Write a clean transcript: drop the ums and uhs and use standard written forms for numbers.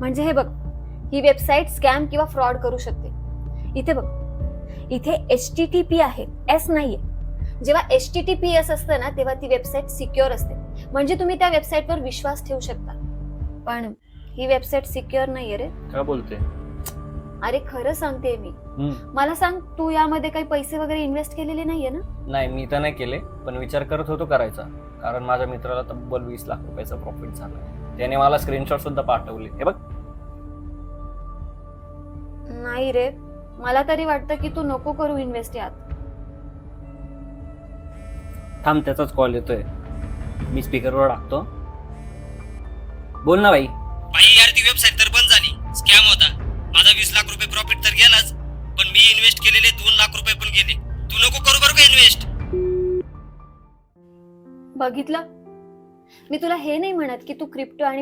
म्हणजे हे बघ, ही वेबसाईट स्कॅम किंवा फ्रॉड करू शकते. इथे बघ, इथे HTTP आहे, एस नाहीये. जेव्हा HTTPS असतं ना, तेव्हा ती वेबसाईट सिक्युअर असते. म्हणजे तुम्ही त्या वेबसाईटवर विश्वास ठेवू शकता. पण ही वेबसाईट सिक्युअर नाहीये रे. काय बोलते? अरे खरं सांगते मी. मला सांग, तू यामध्ये काही पैसे वगैरे इन्व्हेस्ट केलेले नाहीये ना? नाही, मी तर नाही केले, पण विचार करत होतो करायचा. कारण माझ्या मित्राला तब्बल 20 लाख रुपयाचा प्रॉफिट झाला. त्याने मला स्क्रीनशॉट सुद्धा पाठवले. हे बघ. नाही रे, मला तरी वाटतं की तू नको करू इन्व्हेस्ट यात. थांब, त्याचाच कॉल येतोय. मी स्पीकरवर टाकतो. बोल ना भाई. भाई यार, ती वेबसाईट तर बंद झाली. स्कॅम होता. माझा 20 लाख रुपये प्रॉफिट तर गेलाच, पण मी इन्व्हेस्ट केलेले 2 लाख रुपये पण गेले. तू नको करू बरं का इन्व्हेस्ट. बघितलं, मी तुला हे नाही म्हणत की तू क्रिप्टो आणि